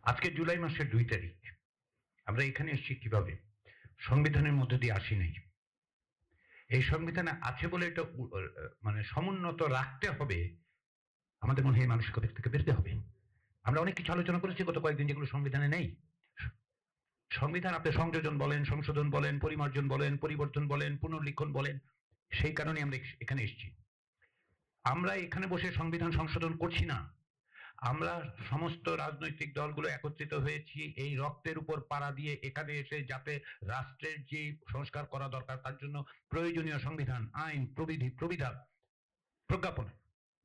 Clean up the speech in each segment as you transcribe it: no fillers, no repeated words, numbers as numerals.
আজকে জুলাই মাসের ২ তারিখ। আমরা এখানে এসেছি কিভাবে? সংবিধানের মধ্য দিয়ে আসি নাই। এই সংবিধানে আছে বলে এটা মানে সমুন্নত রাখতে হবে, আমাদের মনে হয় এই মানসিকতা থেকে বেরোতে হবে। আমরা অনেক কিছু আলোচনা করেছি গত কয়েকদিন যেগুলো সংবিধানে নেই। সংবিধান আপনি সংযোজন বলেন, সংশোধন বলেন, পরিমার্জন বলেন, পরিবর্তন বলেন, পুনর্লিখন বলেন। সেই কারণে আমরা এখানে এসেছি। আমরা এখানে বসে সংবিধান সংশোধন করছি না। আমরা সমস্ত রাজনৈতিক দলগুলো একত্রিত হয়েছি এই রক্তের উপর পাড়া দিয়ে এখানে এসে যাতে রাষ্ট্রের যে সংস্কার করা দরকার তার জন্য প্রয়োজনীয় সংবিধান, আইন, প্রবিধান, প্রজ্ঞাপন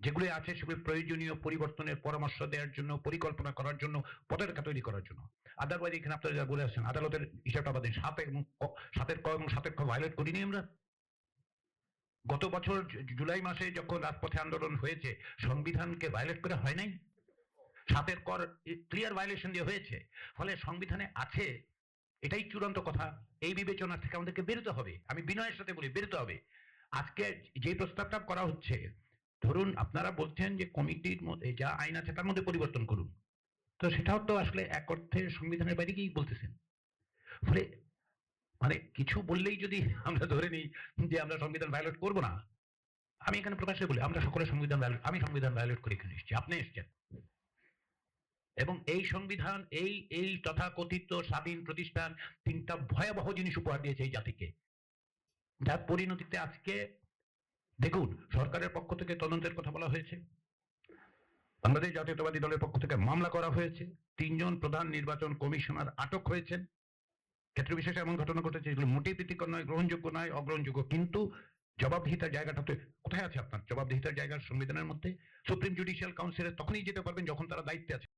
যেগুলি আছে সেগুলি প্রয়োজনীয় পরিবর্তনের পরামর্শ দেওয়ার জন্য, পরিকল্পনা করার জন্য, পথরেখা তৈরি করার জন্য। আদারওয়াইজ এখানে আপনারা যা বলে আসছেন আদালতের হিসাবটা বাদে সাতের ক এবং সাতের খ ভায়োলেট করিনি আমরা। গত বছর জুলাই মাসে যখন রাজপথে আন্দোলন হয়েছে সংবিধানকে ভায়োলেট করে হয় নাই? সাতের কর ক্লিয়ার ভায়োলেশন দিয়ে হয়েছে। ফলে সংবিধানে আছে, এটাই চূড়ান্ত কথা। এই বিবেচনা থেকে আমাদেরকে বেরোতে হবে। আমি বিনয়ের সাথে বলি বেরোতে হবে। আজকে যে প্রস্তাবটা করা হচ্ছে, ধরুন আপনারা বলছেন যে কমিটির মধ্যে যা আইন আছে তার মধ্যে পরিবর্তন করুন, তো সেটাও তো আসলে এক অর্থে সংবিধানের বাইরে গিয়েই বলতেছেন। ফলে মানে কিছু বললেই যদি আমরা ধরে নিই যে আমরা সংবিধান ভায়োলেট করবো না, আমি এখানে প্রকাশ্যে বলি আমরা সকলে সংবিধান ভায়োলেট, আমি সংবিধান ভায়োলেট করে এখানে এসেছি, আপনি এসছেন। এবং এই সংবিধান এই তথাকথিত স্বাধীন প্রতিষ্ঠান তিনটা ভয়াবহ জিনিস উপহার দিয়েছে এই জাতিকে, যার পরিণতিতে আজকে দেখুন সরকারের পক্ষ থেকে তদন্তের কথা বলা হয়েছে, বাংলাদেশ জাতীয়তাবাদী দলের পক্ষ থেকে মামলা করা হয়েছে, ৩ জন প্রধান নির্বাচন কমিশনার আটক হয়েছেন। ক্ষেত্র বিশেষে এমন ঘটনা ঘটেছে যেগুলো মোটেই প্রীতিকর নয়, গ্রহণযোগ্য নয়, অগ্রহণযোগ্য। কিন্তু জবাবদিহিতার জায়গাটা তো কোথায় আছে? আপনার জবাবদিহিতার জায়গা সংবিধানের মধ্যে। সুপ্রিম জুডিশিয়াল কাউন্সিলে তখনই যেতে পারবেন যখন তারা দায়িত্বে আছে।